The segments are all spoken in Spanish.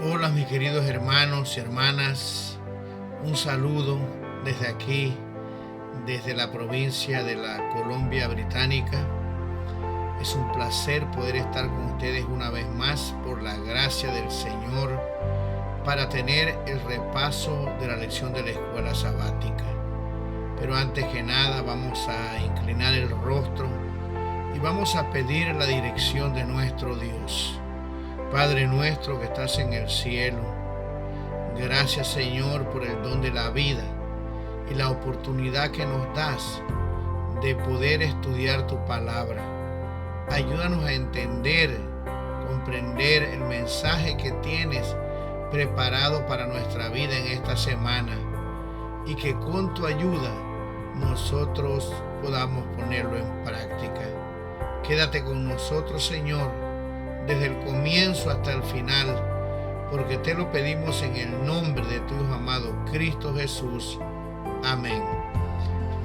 Hola mis queridos hermanos y hermanas, un saludo desde aquí, desde la provincia de la Colombia Británica. Es un placer poder estar con ustedes una vez más por la gracia del Señor para tener el repaso de la lección de la escuela sabática. Pero antes que nada vamos a inclinar el rostro y vamos a pedir la dirección de nuestro Dios. Padre nuestro que estás en el cielo, gracias Señor por el don de la vida y la oportunidad que nos das de poder estudiar tu palabra. Ayúdanos a entender, comprender el mensaje que tienes preparado para nuestra vida en esta semana y que con tu ayuda nosotros podamos ponerlo en práctica. Quédate con nosotros, Señor, desde el comienzo hasta el final, porque te lo pedimos en el nombre de tu Hijo amado Cristo Jesús. Amén.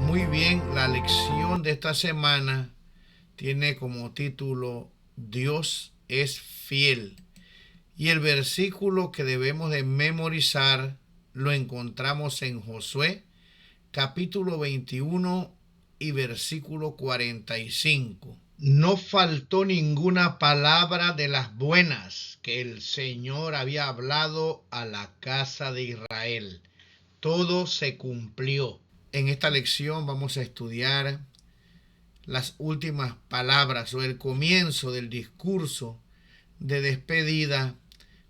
Muy bien, la lección de esta semana tiene como título Dios es fiel. Y el versículo que debemos de memorizar lo encontramos en Josué, capítulo 21 y versículo 45. No faltó ninguna palabra de las buenas que el Señor había hablado a la casa de Israel. Todo se cumplió. En esta lección vamos a estudiar las últimas palabras o el comienzo del discurso de despedida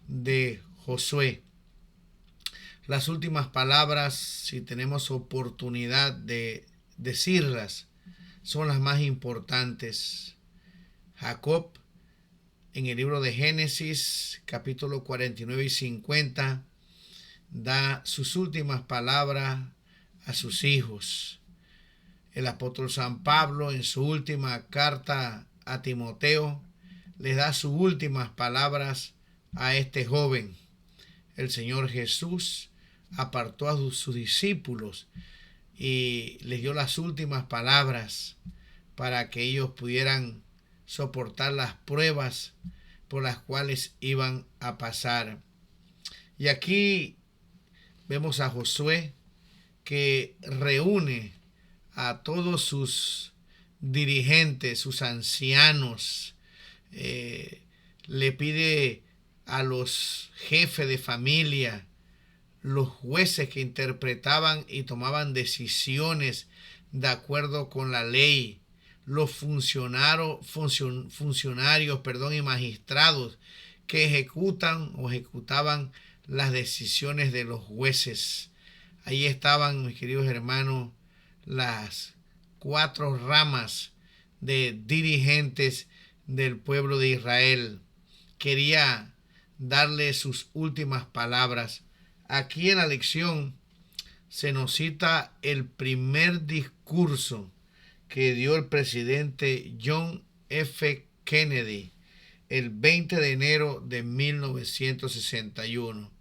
de Josué. Las últimas palabras, si tenemos oportunidad de decirlas, son las más importantes. Jacob, en el libro de Génesis, capítulo 49 y 50, da sus últimas palabras a sus hijos. El apóstol San Pablo, en su última carta a Timoteo, le da sus últimas palabras a este joven. El Señor Jesús apartó a sus discípulos y les dio las últimas palabras para que ellos pudieran soportar las pruebas por las cuales iban a pasar. Y aquí vemos a Josué que reúne a todos sus dirigentes, sus ancianos, le pide a los jefes de familia, los jueces que interpretaban y tomaban decisiones de acuerdo con la ley, los funcionarios y magistrados que ejecutaban las decisiones de los jueces. Ahí estaban, mis queridos hermanos, las 4 ramas de dirigentes del pueblo de Israel. Quería darle sus últimas palabras. Aquí en la lección se nos cita el primer discurso que dio el presidente John F. Kennedy el 20 de enero de 1961.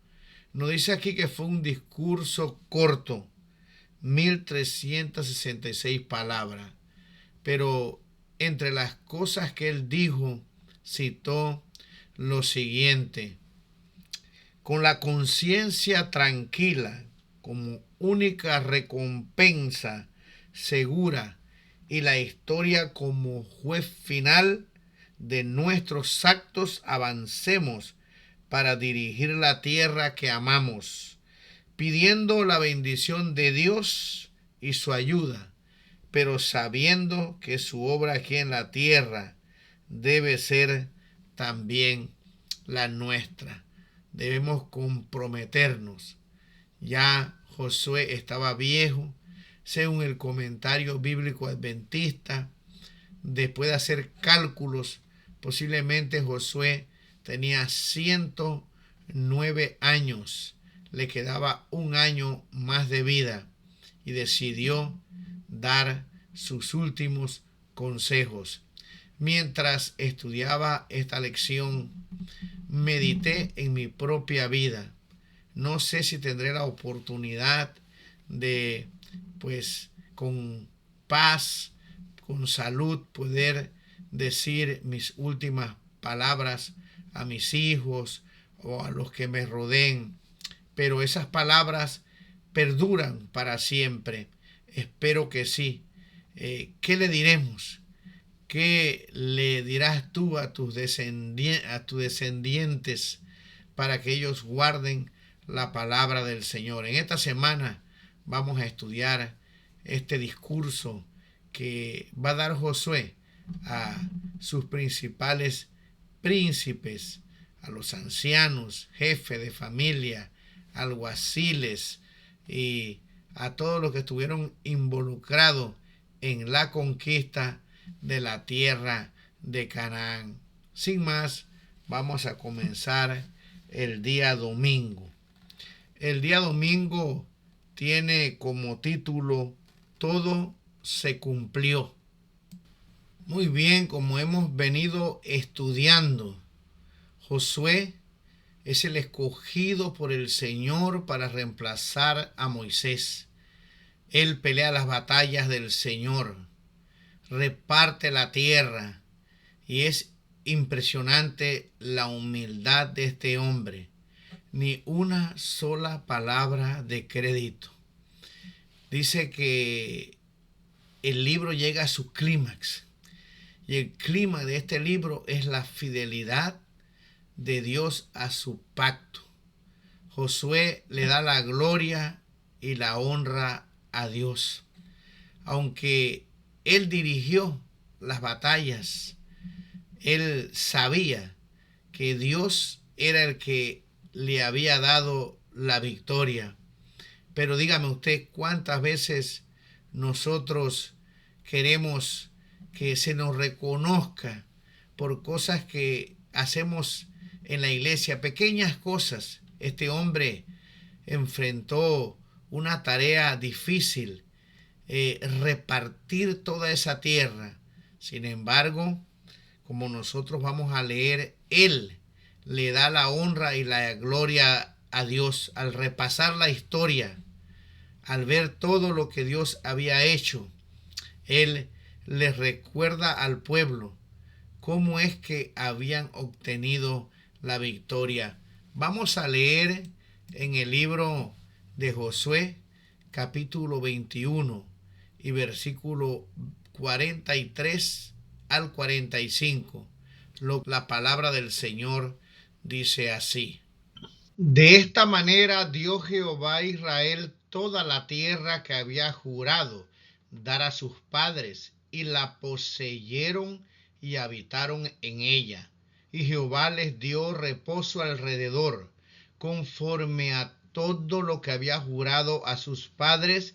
Nos dice aquí que fue un discurso corto, 1366 palabras, pero entre las cosas que él dijo, citó lo siguiente: con la conciencia tranquila como única recompensa segura y la historia como juez final de nuestros actos, avancemos para dirigir la tierra que amamos, pidiendo la bendición de Dios y su ayuda, pero sabiendo que su obra aquí en la tierra debe ser también la nuestra. Debemos comprometernos. Ya Josué estaba viejo, según el comentario bíblico adventista. Después de hacer cálculos, posiblemente Josué tenía 109 años. Le quedaba un año más de vida y decidió dar sus últimos consejos. Mientras estudiaba esta lección, medité en mi propia vida. No sé si tendré la oportunidad de, con paz, con salud, poder decir mis últimas palabras a mis hijos o a los que me rodeen, pero esas palabras perduran para siempre. Espero que sí. ¿Qué le diremos? ¿Qué le dirás tú a tus descendientes para que ellos guarden la palabra del Señor? En esta semana vamos a estudiar este discurso que va a dar Josué a sus principales príncipes, a los ancianos, jefes de familia, alguaciles y a todos los que estuvieron involucrados en la conquista de la tierra de Canaán. Sin más, vamos a comenzar el día domingo. El día domingo tiene como título Todo se cumplió. Muy bien, como hemos venido estudiando, Josué es el escogido por el Señor para reemplazar a Moisés. Él pelea las batallas del Señor, reparte la tierra, y es impresionante la humildad de este hombre. Ni una sola palabra de crédito. Dice que el libro llega a su clímax, y el clima de este libro es la fidelidad de Dios a su pacto. Josué le da la gloria y la honra a Dios. Aunque él dirigió las batallas, él sabía que Dios era el que le había dado la victoria. Pero dígame usted, ¿cuántas veces nosotros queremos que se nos reconozca por cosas que hacemos en la iglesia, pequeñas cosas? Este hombre enfrentó una tarea difícil, repartir toda esa tierra. Sin embargo, como nosotros vamos a leer, él le da la honra y la gloria a Dios al repasar la historia, al ver todo lo que Dios había hecho. Él les recuerda al pueblo cómo es que habían obtenido la victoria. Vamos a leer en el libro de Josué, capítulo 21 y versículo 43 al 45. La palabra del Señor dice así: De esta manera dio Jehová a Israel toda la tierra que había jurado dar a sus padres, y la poseyeron y habitaron en ella. Y Jehová les dio reposo alrededor, conforme a todo lo que había jurado a sus padres,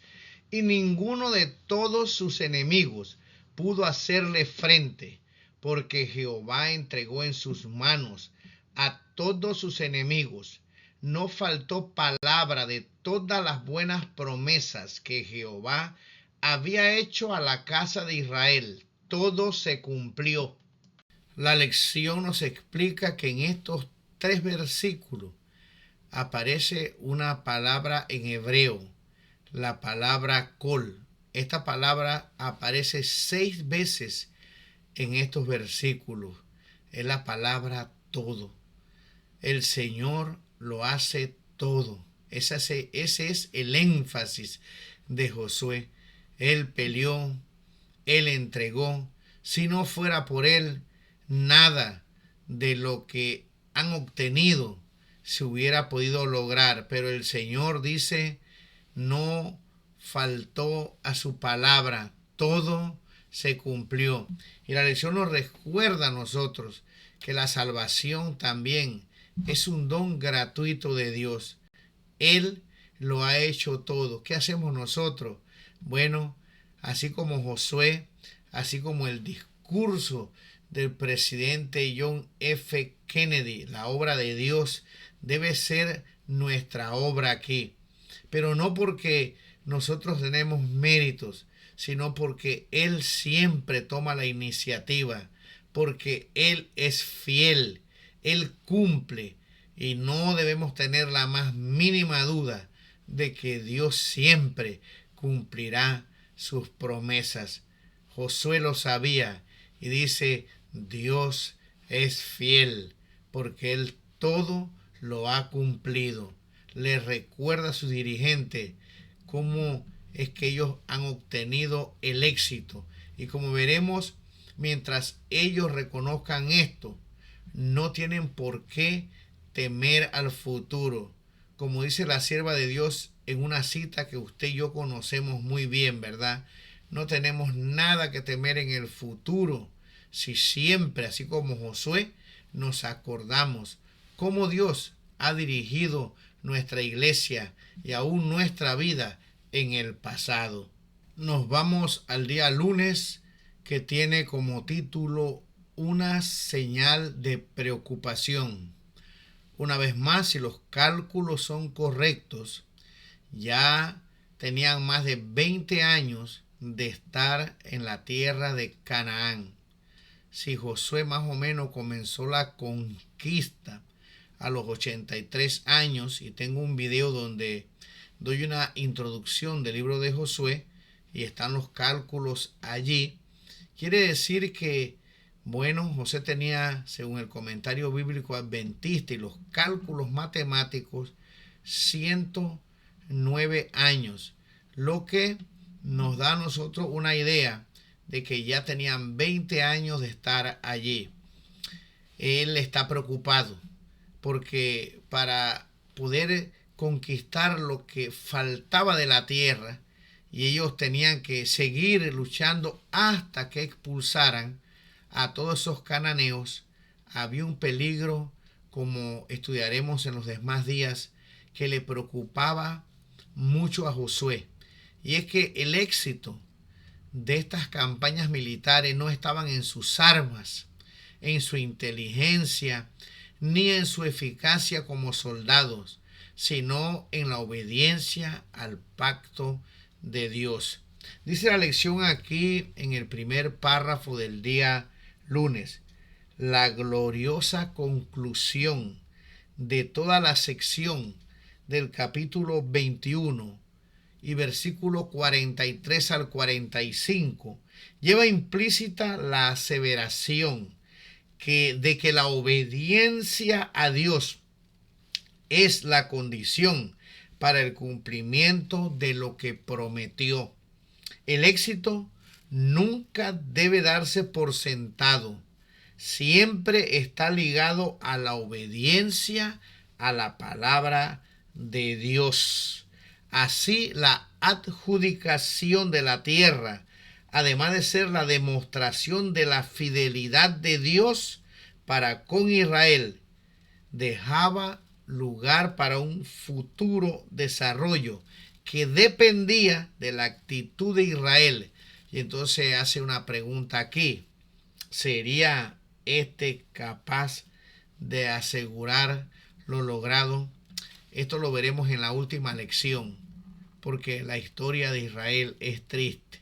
y ninguno de todos sus enemigos pudo hacerle frente, porque Jehová entregó en sus manos a todos sus enemigos. No faltó palabra de todas las buenas promesas que Jehová había hecho a la casa de Israel. Todo se cumplió. La lección nos explica que en estos 3 versículos aparece una palabra en hebreo, la palabra kol. Esta palabra aparece 6 veces en estos versículos. Es la palabra todo. El Señor lo hace todo. Ese es el énfasis de Josué. Él peleó, él entregó. Si no fuera por él, nada de lo que han obtenido se hubiera podido lograr. Pero el Señor dice, no faltó a su palabra, todo se cumplió. Y la lección nos recuerda a nosotros que la salvación también es un don gratuito de Dios. Él lo ha hecho todo. ¿Qué hacemos nosotros? Bueno, así como Josué, así como el discurso del presidente John F. Kennedy, la obra de Dios debe ser nuestra obra aquí. Pero no porque nosotros tenemos méritos, sino porque Él siempre toma la iniciativa, porque Él es fiel, Él cumple, y no debemos tener la más mínima duda de que Dios siempre cumplirá sus promesas. Josué lo sabía y dice, Dios es fiel, porque Él todo lo ha cumplido. Le recuerda a sus dirigentes cómo es que ellos han obtenido el éxito. Y como veremos, mientras ellos reconozcan esto, no tienen por qué temer al futuro. Como dice la sierva de Dios en una cita que usted y yo conocemos muy bien, ¿verdad? No tenemos nada que temer en el futuro si siempre, así como Josué, nos acordamos cómo Dios ha dirigido nuestra iglesia y aún nuestra vida en el pasado. Nos vamos al día lunes, que tiene como título una señal de preocupación. Una vez más, si los cálculos son correctos, ya tenían más de 20 años de estar en la tierra de Canaán. Si Josué más o menos comenzó la conquista a los 83 años, y tengo un video donde doy una introducción del libro de Josué y están los cálculos allí, quiere decir que, bueno, José tenía, según el comentario bíblico adventista y los cálculos matemáticos, 109 años, lo que nos da a nosotros una idea de que ya tenían 20 años de estar allí. Él está preocupado porque para poder conquistar lo que faltaba de la tierra, y ellos tenían que seguir luchando hasta que expulsaran a todos esos cananeos, había un peligro, como estudiaremos en los demás días, que le preocupaba mucho a Josué. Y es que el éxito de estas campañas militares no estaban en sus armas, en su inteligencia, ni en su eficacia como soldados, sino en la obediencia al pacto de Dios. Dice la lección aquí en el primer párrafo del día lunes: la gloriosa conclusión de toda la sección del capítulo 21 y versículo 43 al 45 lleva implícita la aseveración de que la obediencia a Dios es la condición para el cumplimiento de lo que prometió. El éxito nunca debe darse por sentado. Siempre está ligado a la obediencia a la palabra de Dios. Así, la adjudicación de la tierra, además de ser la demostración de la fidelidad de Dios para con Israel, dejaba lugar para un futuro desarrollo que dependía de la actitud de Israel. Y entonces hace una pregunta aquí: ¿sería este capaz de asegurar lo logrado? Esto lo veremos en la última lección, porque la historia de Israel es triste.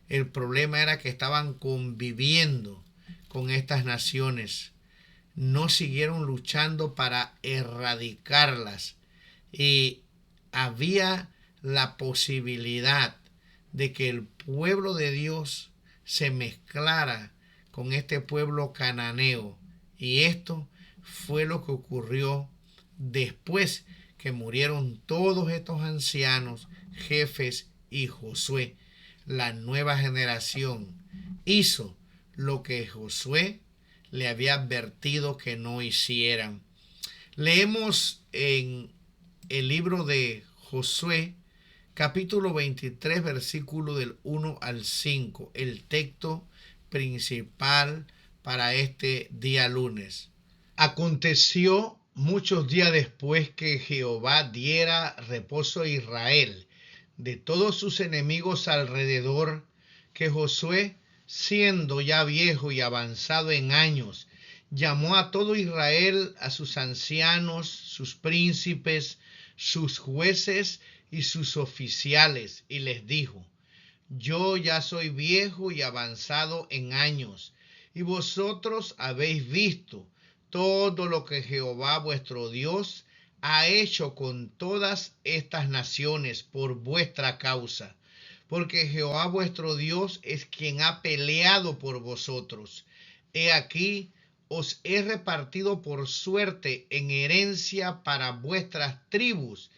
El problema era que estaban conviviendo con estas naciones. No siguieron luchando para erradicarlas, y había la posibilidad de que el pueblo de Dios se mezclara con este pueblo cananeo, y esto fue lo que ocurrió después que murieron todos estos ancianos, jefes y Josué. La nueva generación hizo lo que Josué le había advertido que no hicieran. Leemos en el libro de Josué, capítulo 23, versículo del 1 al 5, el texto principal para este día lunes. Aconteció muchos días después que Jehová diera reposo a Israel de todos sus enemigos alrededor, que Josué, siendo ya viejo y avanzado en años, llamó a todo Israel, a sus ancianos, sus príncipes, sus jueces y sus oficiales, y les dijo: yo ya soy viejo y avanzado en años, y vosotros habéis visto todo lo que Jehová vuestro Dios ha hecho con todas estas naciones por vuestra causa, porque Jehová vuestro Dios es quien ha peleado por vosotros. He aquí, os he repartido por suerte en herencia para vuestras tribus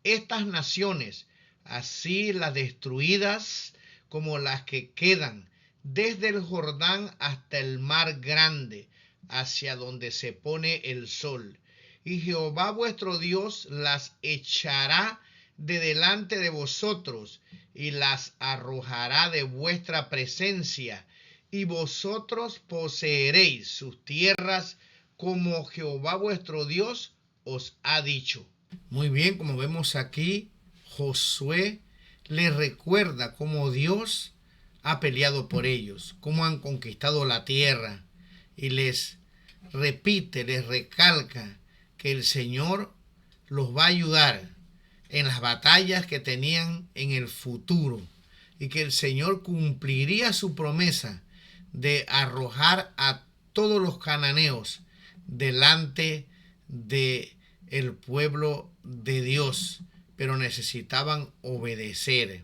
estas naciones, así las destruidas como las que quedan, desde el Jordán hasta el mar grande, hacia donde se pone el sol. Y Jehová vuestro Dios las echará de delante de vosotros y las arrojará de vuestra presencia, y vosotros poseeréis sus tierras como Jehová vuestro Dios os ha dicho. Muy bien, como vemos aquí, Josué le recuerda cómo Dios ha peleado por ellos, cómo han conquistado la tierra, y les repite, les recalca que el Señor los va a ayudar en las batallas que tenían en el futuro, y que el Señor cumpliría su promesa de arrojar a todos los cananeos delante de el pueblo de Dios, pero necesitaban obedecer,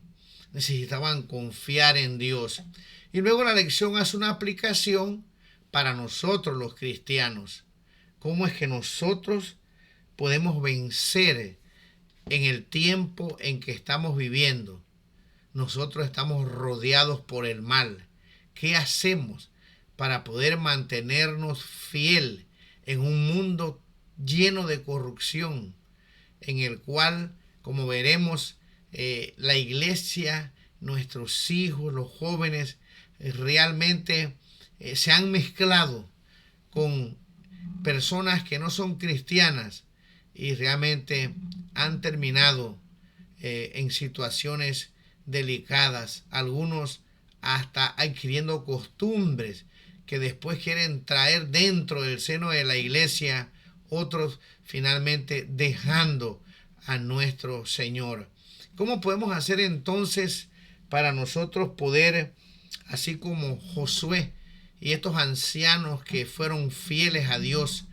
necesitaban confiar en Dios. Y luego la lección hace una aplicación para nosotros los cristianos. ¿Cómo es que nosotros podemos vencer en el tiempo en que estamos viviendo? Nosotros estamos rodeados por el mal. ¿Qué hacemos para poder mantenernos fiel en un mundo lleno de corrupción, en el cual, como veremos, la iglesia, nuestros hijos, los jóvenes, realmente se han mezclado con personas que no son cristianas y realmente han terminado en situaciones delicadas, algunos hasta adquiriendo costumbres que después quieren traer dentro del seno de la iglesia, otros finalmente dejando a nuestro Señor. ¿Cómo podemos hacer entonces para nosotros poder, así como Josué y estos ancianos que fueron fieles a Dios,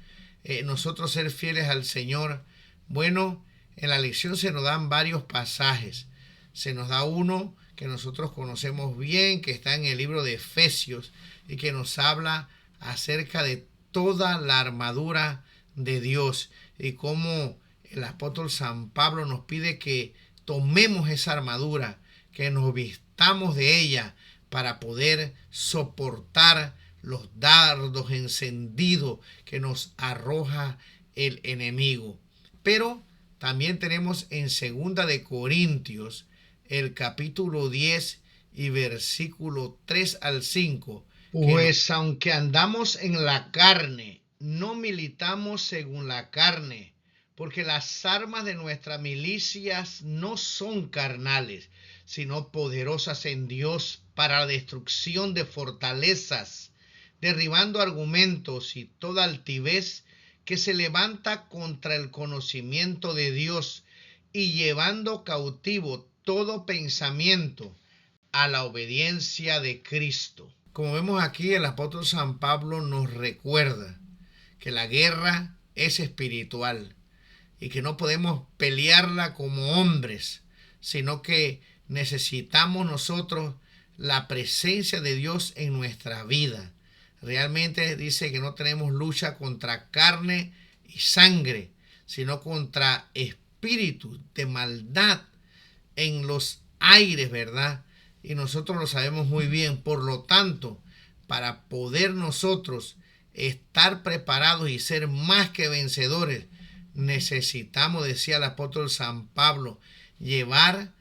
nosotros ser fieles al Señor? Bueno, en la lección se nos dan varios pasajes. Se nos da uno que nosotros conocemos bien, que está en el libro de Efesios y que nos habla acerca de toda la armadura de Dios y cómo el apóstol San Pablo nos pide que tomemos esa armadura, que nos vistamos de ella para poder soportar los dardos encendidos que nos arroja el enemigo. Pero también tenemos en 2 de Corintios el capítulo 10 y versículo 3 al 5. Pues aunque andamos en la carne, no militamos según la carne, porque las armas de nuestras milicias no son carnales, sino poderosas en Dios para la destrucción de fortalezas, derribando argumentos y toda altivez que se levanta contra el conocimiento de Dios y llevando cautivo todo pensamiento a la obediencia de Cristo. Como vemos aquí, el apóstol San Pablo nos recuerda que la guerra es espiritual y que no podemos pelearla como hombres, sino que necesitamos nosotros la presencia de Dios en nuestra vida. Realmente dice que no tenemos lucha contra carne y sangre, sino contra espíritus de maldad en los aires, ¿verdad? Y nosotros lo sabemos muy bien. Por lo tanto, para poder nosotros estar preparados y ser más que vencedores, necesitamos, decía el apóstol San Pablo, llevar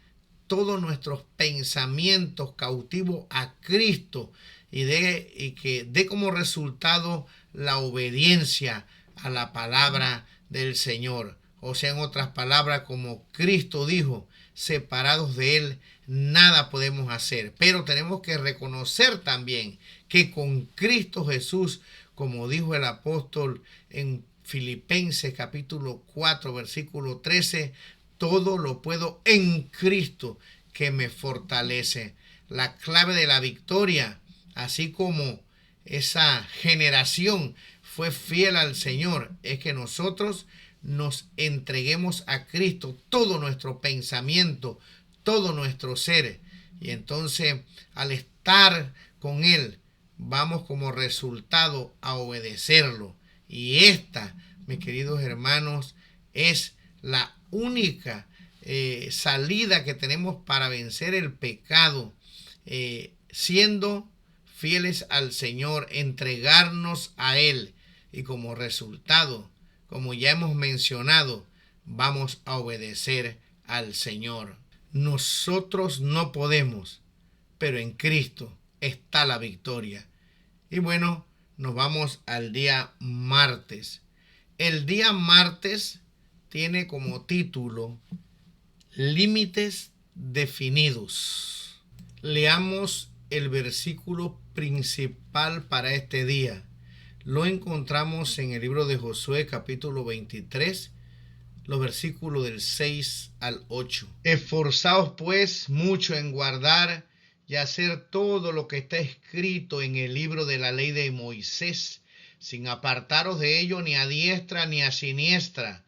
todos nuestros pensamientos cautivos a Cristo y que dé como resultado la obediencia a la palabra del Señor. O sea, en otras palabras, como Cristo dijo, separados de Él nada podemos hacer. Pero tenemos que reconocer también que con Cristo Jesús, como dijo el apóstol en Filipenses capítulo 4 versículo 13, todo lo puedo en Cristo que me fortalece. La clave de la victoria, así como esa generación fue fiel al Señor, es que nosotros nos entreguemos a Cristo todo nuestro pensamiento, todo nuestro ser. Y entonces, al estar con Él, vamos como resultado a obedecerlo. Y esta, mis queridos hermanos, es la única salida que tenemos para vencer el pecado, siendo fieles al Señor, entregarnos a Él, y como resultado, como ya hemos mencionado, vamos a obedecer al Señor. Nosotros no podemos, pero en Cristo está la victoria. Y bueno, nos vamos al día martes. El día martes tiene como título Límites definidos. Leamos el versículo principal para este día. Lo encontramos en el libro de Josué, capítulo 23, los versículos del 6 al 8. Esforzaos pues mucho en guardar y hacer todo lo que está escrito en el libro de la ley de Moisés, sin apartaros de ello ni a diestra ni a siniestra,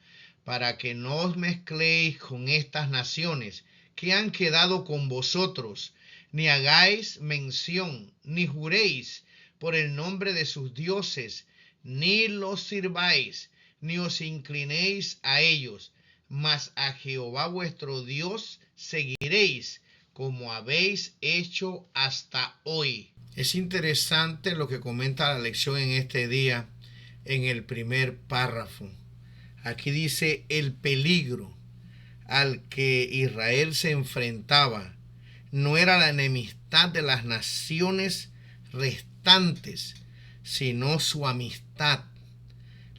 para que no os mezcléis con estas naciones que han quedado con vosotros, ni hagáis mención, ni juréis por el nombre de sus dioses, ni los sirváis, ni os inclinéis a ellos, mas a Jehová vuestro Dios seguiréis, como habéis hecho hasta hoy. Es interesante lo que comenta la lección en este día, en el primer párrafo. Aquí dice el peligro al que Israel se enfrentaba no era la enemistad de las naciones restantes, sino su amistad.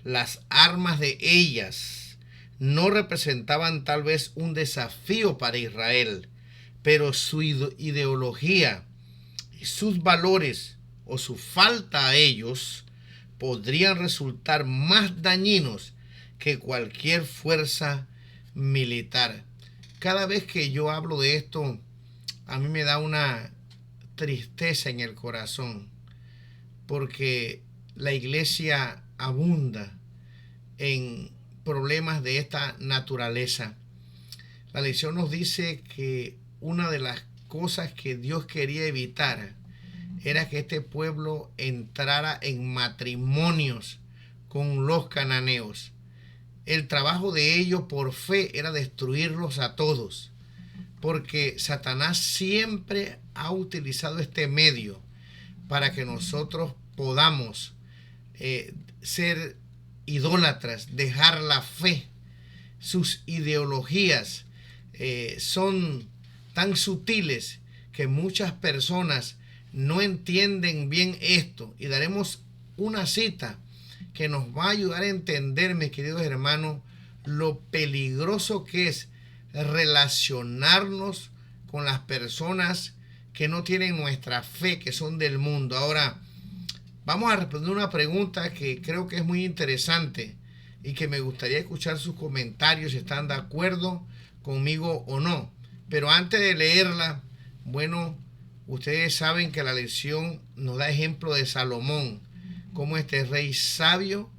Las armas de ellas no representaban tal vez un desafío para Israel, pero su ideología y sus valores o su falta a ellos podrían resultar más dañinos que cualquier fuerza militar. Cada vez que yo hablo de esto, a mí me da una tristeza en el corazón, porque la iglesia abunda en problemas de esta naturaleza. La lección nos dice que una de las cosas que Dios quería evitar era que este pueblo entrara en matrimonios con los cananeos. El trabajo de ellos por fe era destruirlos a todos, porque Satanás siempre ha utilizado este medio para que nosotros podamos ser idólatras, dejar la fe. Sus ideologías son tan sutiles que muchas personas no entienden bien esto, y daremos una cita que nos va a ayudar a entender, mis queridos hermanos, lo peligroso que es relacionarnos con las personas que no tienen nuestra fe, que son del mundo. Ahora, vamos a responder una pregunta que creo que es muy interesante y que me gustaría escuchar sus comentarios, si están de acuerdo conmigo o no. Pero antes de leerla, bueno, ustedes saben que la lección nos da ejemplo de Salomón, cómo este rey sabio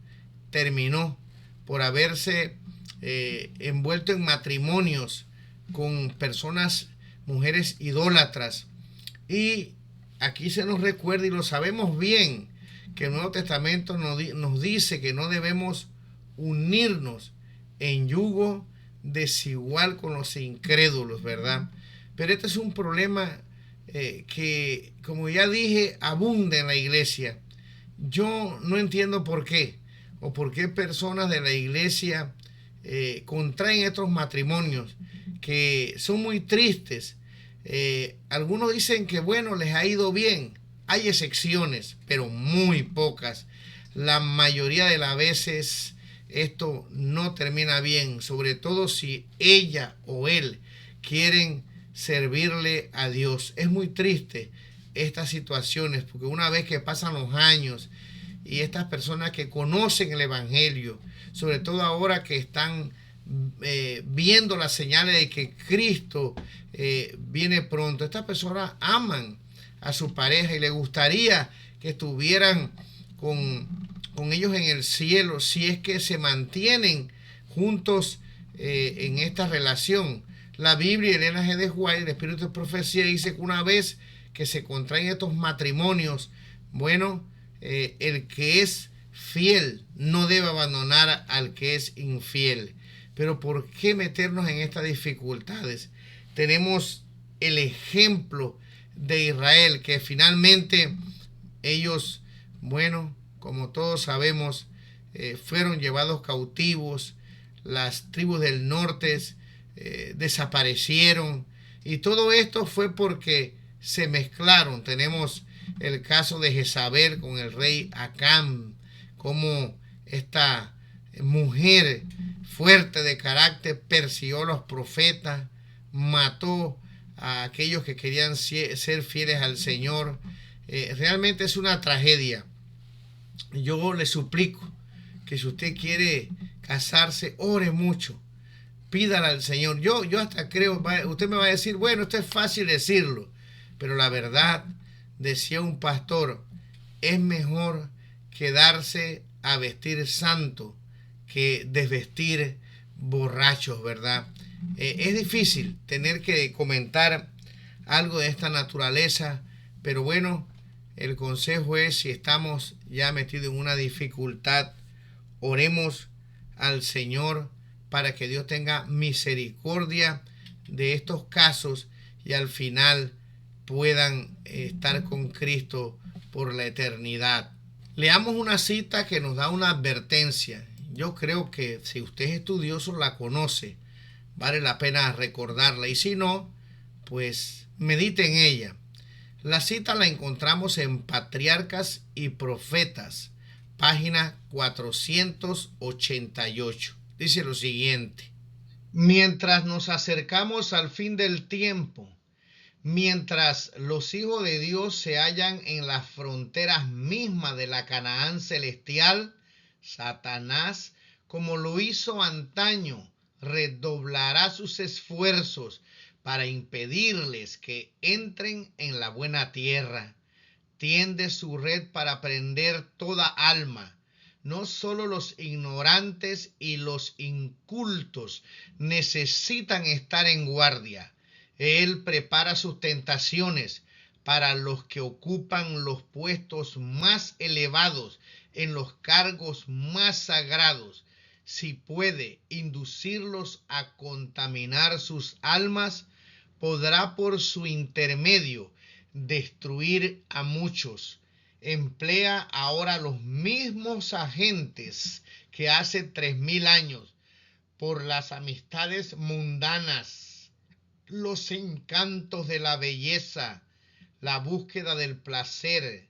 terminó por haberse envuelto en matrimonios con personas, mujeres idólatras. Y aquí se nos recuerda, y lo sabemos bien, que el Nuevo Testamento nos dice que no debemos unirnos en yugo desigual con los incrédulos, ¿verdad? Pero este es un problema que, como ya dije, abunda en la iglesia. Yo no entiendo por qué, o por qué personas de la iglesia contraen estos matrimonios que son muy tristes. Algunos dicen que bueno, les ha ido bien. Hay excepciones, pero muy pocas. La mayoría de las veces esto no termina bien, sobre todo si ella o él quieren servirle a Dios. Es muy triste estas situaciones, porque una vez que pasan los años y estas personas que conocen el evangelio, sobre todo ahora que están viendo las señales de que Cristo viene pronto, estas personas aman a su pareja y les gustaría que estuvieran con ellos en el cielo, si es que se mantienen juntos en esta relación. La Biblia, Elena G. de White, el Espíritu de Profecía, dice que una vez que se contraen estos matrimonios, Bueno, el que es fiel no debe abandonar al que es infiel. Pero ¿por qué meternos en estas dificultades? Tenemos el ejemplo de Israel, que finalmente ellos, bueno, como todos sabemos, fueron llevados cautivos, las tribus del norte desaparecieron, y todo esto fue porque se mezclaron. Tenemos el caso de Jezabel con el rey Acán, como esta mujer fuerte de carácter persiguió a los profetas, mató a aquellos que querían ser fieles al Señor. Realmente es una tragedia. Yo le suplico que si usted quiere casarse, ore mucho, pídale al Señor. Yo hasta creo, usted me va a decir, bueno, esto es fácil decirlo, pero la verdad, decía un pastor, es mejor quedarse a vestir santo que desvestir borrachos, ¿verdad? Es difícil tener que comentar algo de esta naturaleza, pero bueno, el consejo es, si estamos ya metidos en una dificultad, oremos al Señor para que Dios tenga misericordia de estos casos y al final puedan estar con Cristo por la eternidad. Leamos una cita que nos da una advertencia. Yo creo que si usted es estudioso la conoce, vale la pena recordarla, y si no, pues medite en ella. La cita la encontramos en Patriarcas y Profetas, página 488. Dice lo siguiente: mientras nos acercamos al fin del tiempo, mientras los hijos de Dios se hallan en las fronteras mismas de la Canaán celestial, Satanás, como lo hizo antaño, redoblará sus esfuerzos para impedirles que entren en la buena tierra. Tiende su red para prender toda alma. No solo los ignorantes y los incultos necesitan estar en guardia. Él prepara sus tentaciones para los que ocupan los puestos más elevados en los cargos más sagrados. Si puede inducirlos a contaminar sus almas, podrá por su intermedio destruir a muchos. Emplea ahora los mismos agentes que hace 3000 años por las amistades mundanas, los encantos de la belleza, la búsqueda del placer,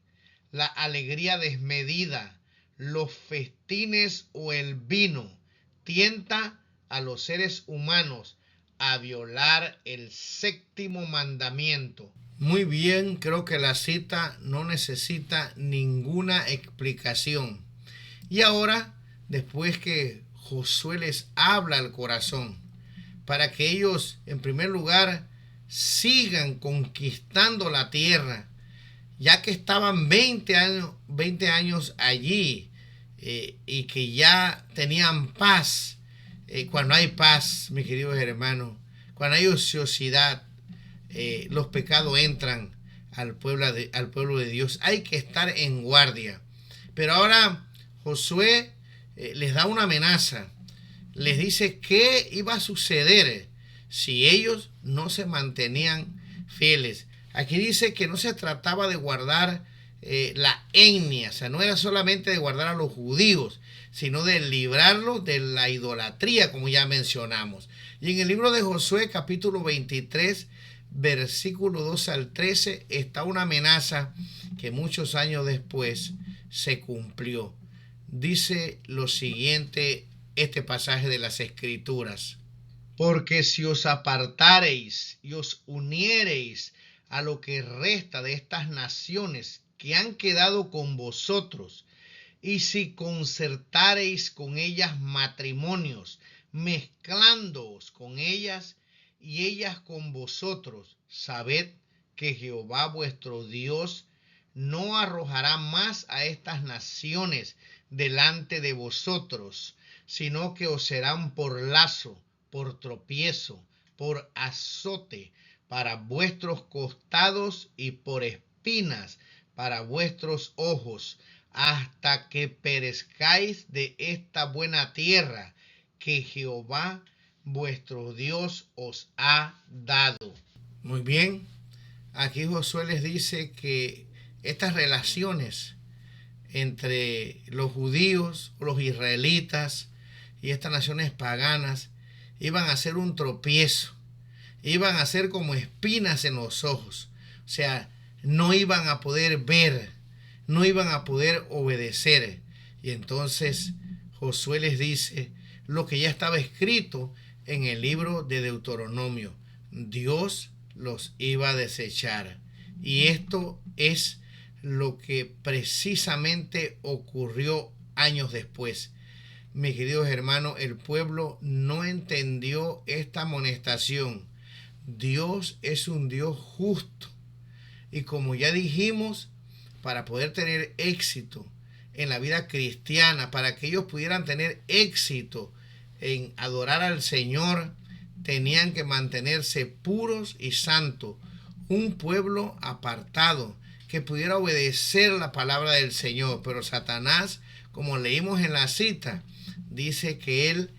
la alegría desmedida, los festines o el vino. Tienta a los seres humanos a violar el séptimo mandamiento. Muy bien, creo que la cita no necesita ninguna explicación. Y ahora, después que Josué les habla al corazón, para que ellos, en primer lugar, sigan conquistando la tierra, ya que estaban 20 años allí, y que ya tenían paz. Cuando hay paz, mis queridos hermanos, cuando hay ociosidad, los pecados entran al pueblo de Dios. Hay que estar en guardia. Pero ahora Josué les da una amenaza. Les dice qué iba a suceder si ellos no se mantenían fieles. Aquí dice que no se trataba de guardar la etnia, o sea, no era solamente de guardar a los judíos, sino de librarlos de la idolatría, como ya mencionamos. Y en el libro de Josué, capítulo 23, versículo 2 al 13, está una amenaza que muchos años después se cumplió. Dice lo siguiente este pasaje de las Escrituras: porque si os apartareis y os uniereis a lo que resta de estas naciones que han quedado con vosotros, y si concertareis con ellas matrimonios, mezclándoos con ellas y ellas con vosotros, sabed que Jehová vuestro Dios no arrojará más a estas naciones delante de vosotros, sino que os serán por lazo, por tropiezo, por azote para vuestros costados y por espinas para vuestros ojos, hasta que perezcáis de esta buena tierra que Jehová vuestro Dios os ha dado. Muy bien, aquí Josué les dice que estas relaciones entre los judíos, los israelitas y estas naciones paganas iban a ser un tropiezo, iban a ser como espinas en los ojos, o sea, no iban a poder ver, no iban a poder obedecer. Y entonces Josué les dice lo que ya estaba escrito en el libro de Deuteronomio: Dios los iba a desechar. Y esto es lo que precisamente ocurrió años después. Mis queridos hermanos, el pueblo no entendió esta amonestación. Dios es un Dios justo. Y como ya dijimos, para poder tener éxito en la vida cristiana, para que ellos pudieran tener éxito en adorar al Señor, tenían que mantenerse puros y santos, un pueblo apartado que pudiera obedecer la palabra del Señor. Pero Satanás, como leímos en la cita, dice que él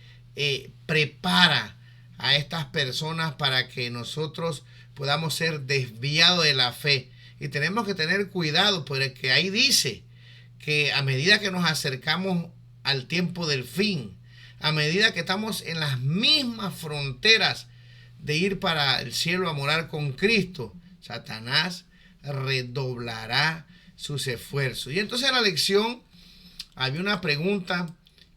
prepara a estas personas para que nosotros podamos ser desviados de la fe. Y tenemos que tener cuidado, porque ahí dice que a medida que nos acercamos al tiempo del fin, a medida que estamos en las mismas fronteras de ir para el cielo a morar con Cristo, Satanás redoblará sus esfuerzos. Y entonces en la lección había una pregunta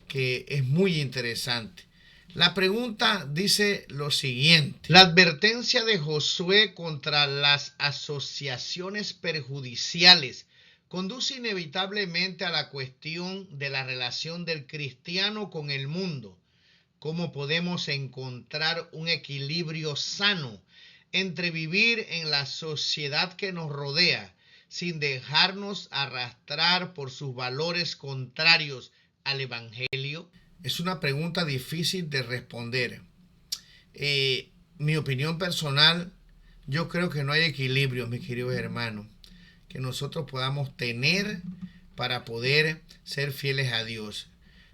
que es muy interesante. La pregunta dice lo siguiente: la advertencia de Josué contra las asociaciones perjudiciales conduce inevitablemente a la cuestión de la relación del cristiano con el mundo. ¿Cómo podemos encontrar un equilibrio sano entre vivir en la sociedad que nos rodea sin dejarnos arrastrar por sus valores contrarios al Evangelio? Es una pregunta difícil de responder. Mi opinión personal, yo creo que no hay equilibrio, mis queridos hermanos, que nosotros podamos tener para poder ser fieles a Dios.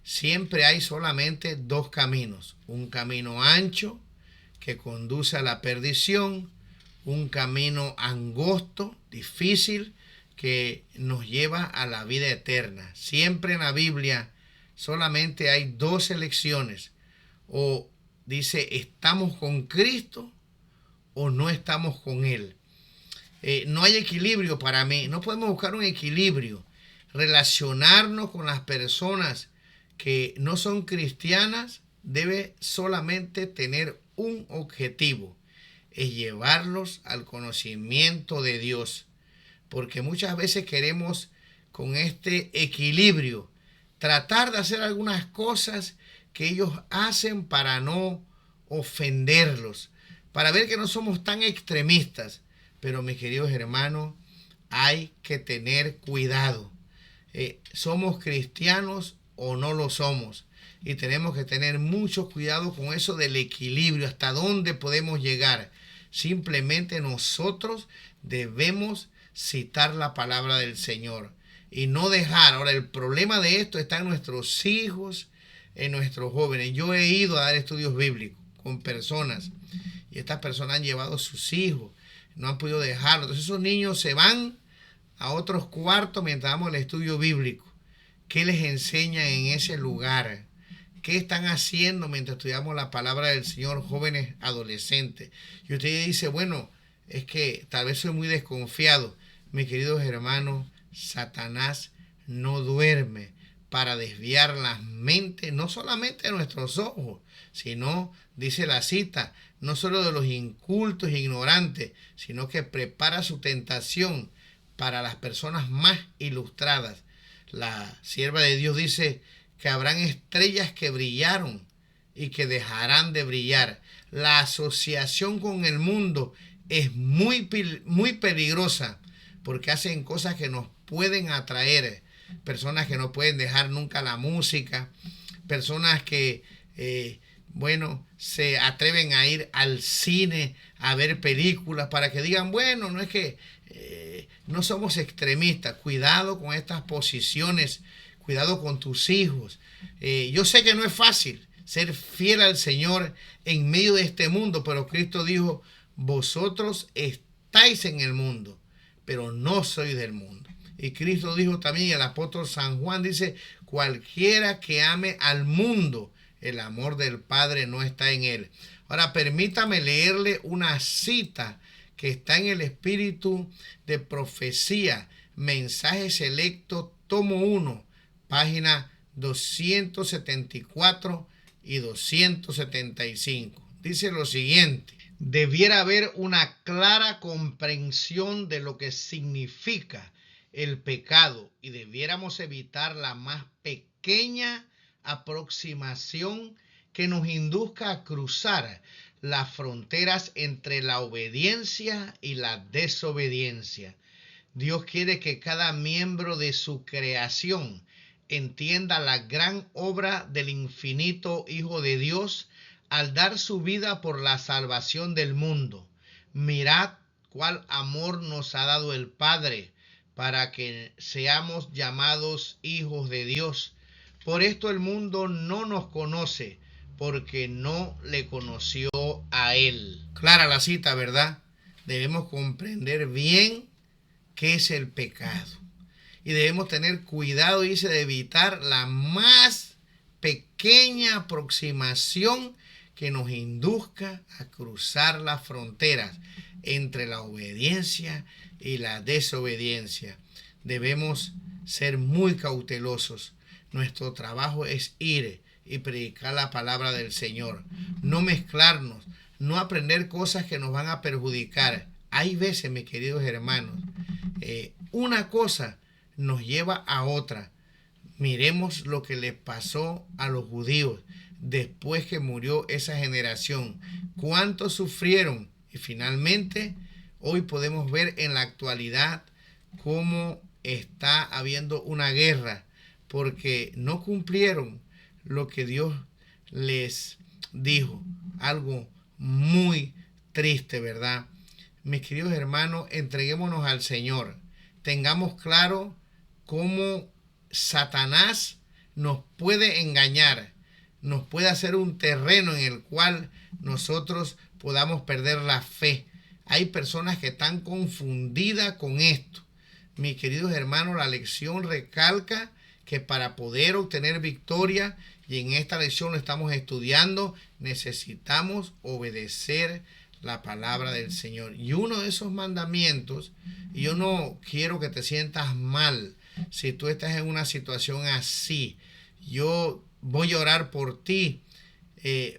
Siempre hay solamente dos caminos: un camino ancho que conduce a la perdición, un camino angosto, difícil, que nos lleva a la vida eterna. Siempre en la Biblia solamente hay dos elecciones: o dice estamos con Cristo o no estamos con Él. No hay equilibrio para mí, no podemos buscar un equilibrio. Relacionarnos con las personas que no son cristianas debe solamente tener un objetivo: es llevarlos al conocimiento de Dios. Porque muchas veces queremos, con este equilibrio, tratar de hacer algunas cosas que ellos hacen para no ofenderlos, para ver que no somos tan extremistas. Pero mis queridos hermanos, hay que tener cuidado. ¿Somos cristianos o no lo somos? Y tenemos que tener mucho cuidado con eso del equilibrio, hasta dónde podemos llegar. Simplemente nosotros debemos citar la palabra del Señor y no dejar. Ahora, el problema de esto está en nuestros hijos, en nuestros jóvenes. Yo he ido a dar estudios bíblicos con personas y estas personas han llevado a sus hijos, no han podido dejarlo. Entonces esos niños se van a otros cuartos mientras damos el estudio bíblico. ¿Qué les enseñan en ese lugar? ¿Qué están haciendo mientras estudiamos la palabra del Señor, jóvenes, adolescentes? Y usted dice, bueno, es que tal vez soy muy desconfiado. Mis queridos hermanos, Satanás no duerme para desviar las mentes, no solamente de nuestros ojos, sino, dice la cita, no solo de los incultos e ignorantes, sino que prepara su tentación para las personas más ilustradas. La sierva de Dios dice que habrán estrellas que brillaron y que dejarán de brillar. La asociación con el mundo es muy peligrosa, porque hacen cosas que nos pueden atraer. Personas que no pueden dejar nunca la música, personas que se atreven a ir al cine a ver películas para que digan, bueno, no es que no somos extremistas. Cuidado con estas posiciones, cuidado con tus hijos. Yo sé que no es fácil ser fiel al Señor en medio de este mundo, pero Cristo dijo, vosotros estáis en el mundo, pero no sois del mundo. Y Cristo dijo también, el apóstol San Juan dice, cualquiera que ame al mundo, el amor del Padre no está en él. Ahora permítame leerle una cita que está en el Espíritu de Profecía, Mensaje Selecto, tomo 1, página 274 y 275. Dice lo siguiente: debiera haber una clara comprensión de lo que significa el pecado y debiéramos evitar la más pequeña aproximación que nos induzca a cruzar las fronteras entre la obediencia y la desobediencia. Dios quiere que cada miembro de su creación entienda la gran obra del infinito Hijo de Dios al dar su vida por la salvación del mundo. Mirad cuál amor nos ha dado el Padre para que seamos llamados hijos de Dios. Por esto el mundo no nos conoce, porque no le conoció a Él. Clara la cita, ¿verdad? Debemos comprender bien qué es el pecado. Y debemos tener cuidado, dice, de evitar la más pequeña aproximación que nos induzca a cruzar las fronteras entre la obediencia y la desobediencia. Debemos ser muy cautelosos. Nuestro trabajo es ir y predicar la palabra del Señor. No mezclarnos, no aprender cosas que nos van a perjudicar. Hay veces, mis queridos hermanos, una cosa nos lleva a otra. Miremos lo que les pasó a los judíos después que murió esa generación. Cuánto sufrieron. Y finalmente, hoy podemos ver en la actualidad cómo está habiendo una guerra porque no cumplieron lo que Dios les dijo. Algo muy triste, ¿verdad? Mis queridos hermanos, entreguémonos al Señor. Tengamos claro cómo Satanás nos puede engañar, nos puede hacer un terreno en el cual nosotros podamos perder la fe. Hay personas que están confundidas con esto. Mis queridos hermanos, la lección recalca que para poder obtener victoria, y en esta lección lo estamos estudiando, necesitamos obedecer la palabra del Señor. Y uno de esos mandamientos, y yo no quiero que te sientas mal si tú estás en una situación así. Yo voy a orar por ti,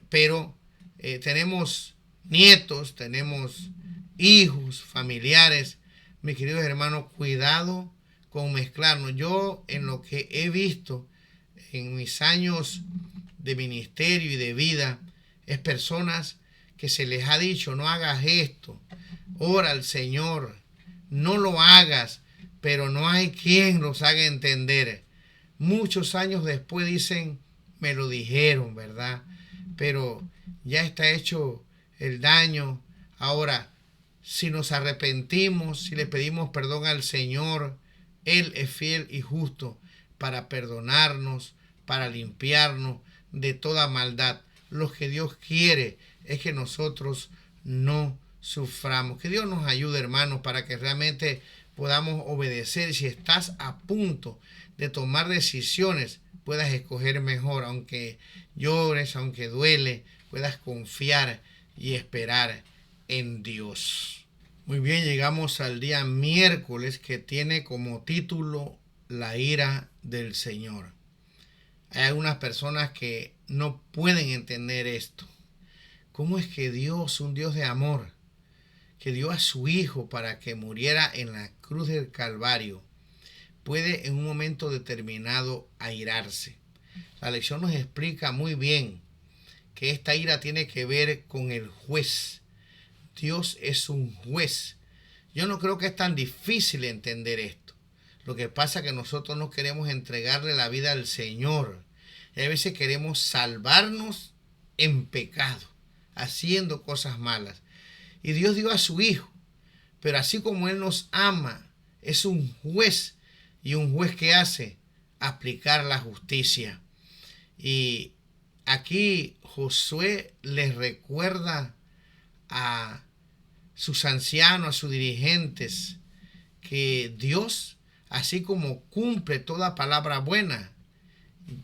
pero tenemos nietos, tenemos hijos, familiares. Mis queridos hermanos, cuidado con mezclarnos. Yo, en lo que he visto en mis años de ministerio y de vida, es personas que se les ha dicho, no hagas esto, ora al Señor, no lo hagas, pero no hay quien los haga entender. Muchos años después dicen, me lo dijeron, ¿verdad? Pero ya está hecho el daño. Ahora, si nos arrepentimos, si le pedimos perdón al Señor, Él es fiel y justo para perdonarnos, para limpiarnos de toda maldad. Lo que Dios quiere es que nosotros no suframos. Que Dios nos ayude, hermanos, para que realmente podamos obedecer. Si estás a punto de tomar decisiones, puedas escoger mejor, aunque llores, aunque duele, puedas confiar y esperar en Dios. Muy bien, llegamos al día miércoles, que tiene como título La ira del Señor. Hay algunas personas que no pueden entender esto. ¿Cómo es que Dios, un Dios de amor, que dio a su Hijo para que muriera en la cruz del Calvario, puede en un momento determinado airarse? La lección nos explica muy bien que esta ira tiene que ver con el juez. Dios es un juez. Yo no creo que es tan difícil entender esto. Lo que pasa es que nosotros no queremos entregarle la vida al Señor. Y a veces queremos salvarnos en pecado, haciendo cosas malas. Y Dios dio a su Hijo. Pero así como Él nos ama es un juez, y un juez que hace aplicar la justicia. Y aquí Josué les recuerda a sus ancianos, a sus dirigentes, que Dios, así como cumple toda palabra buena,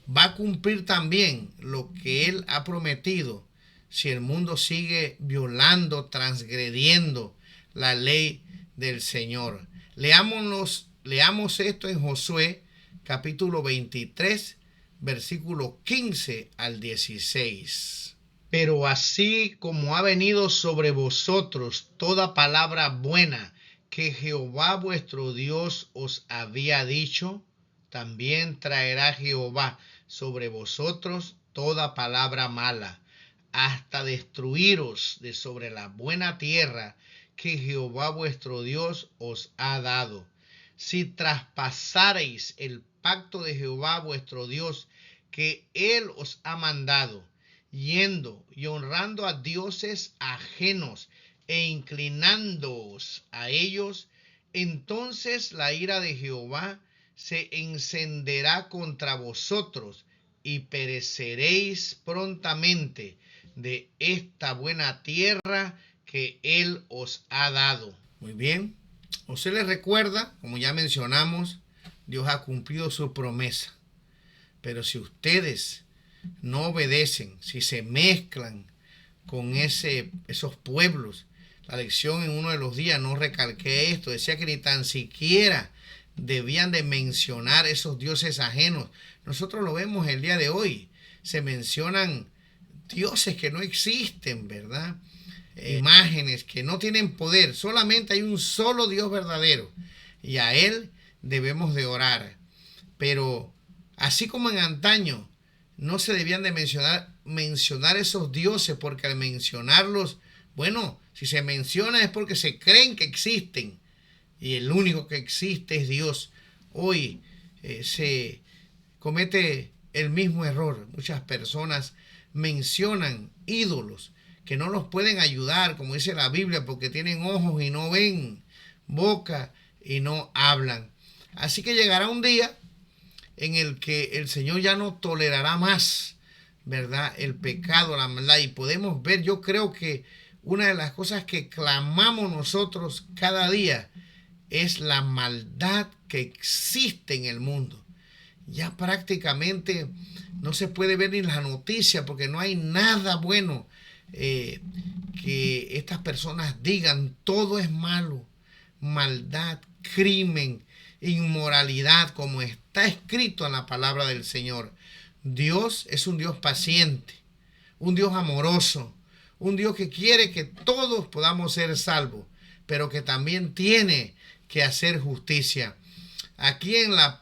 va a cumplir también lo que Él ha prometido si el mundo sigue violando, transgrediendo la ley del Señor. Leamos esto en Josué capítulo 23, versículo 15 al 16. Pero así como ha venido sobre vosotros toda palabra buena que Jehová vuestro Dios os había dicho, también traerá Jehová sobre vosotros toda palabra mala, hasta destruiros de sobre la buena tierra que Jehová vuestro Dios os ha dado. Si traspasareis el pacto de Jehová vuestro Dios que Él os ha mandado, yendo y honrando a dioses ajenos e inclinándoos a ellos, entonces la ira de Jehová se encenderá contra vosotros y pereceréis prontamente de esta buena tierra que Él os ha dado. Muy bien. O se les recuerda, como ya mencionamos, Dios ha cumplido su promesa. Pero si ustedes no obedecen, si se mezclan con esos pueblos, la lección en uno de los días no recalqué esto, decía que ni tan siquiera debían de mencionar esos dioses ajenos. Nosotros lo vemos el día de hoy, se mencionan dioses que no existen, ¿verdad? Imágenes que no tienen poder, solamente hay un solo Dios verdadero y a Él debemos de orar. Pero así como en antaño no se debían de mencionar esos dioses, porque al mencionarlos, bueno, si se menciona es porque se creen que existen y el único que existe es Dios. Hoy se comete el mismo error. Muchas personas mencionan ídolos que no los pueden ayudar, como dice la Biblia, porque tienen ojos y no ven, boca y no hablan. Así que llegará un día en el que el Señor ya no tolerará más, ¿verdad?, el pecado, la maldad. Y podemos ver, yo creo que una de las cosas que clamamos nosotros cada día es la maldad que existe en el mundo. Ya prácticamente no se puede ver ni la noticia porque no hay nada bueno que estas personas digan. Todo es malo, maldad, crimen, inmoralidad, como está escrito en la palabra del Señor. Dios es un Dios paciente, un Dios amoroso, un Dios que quiere que todos podamos ser salvos, pero que también tiene que hacer justicia. Aquí en la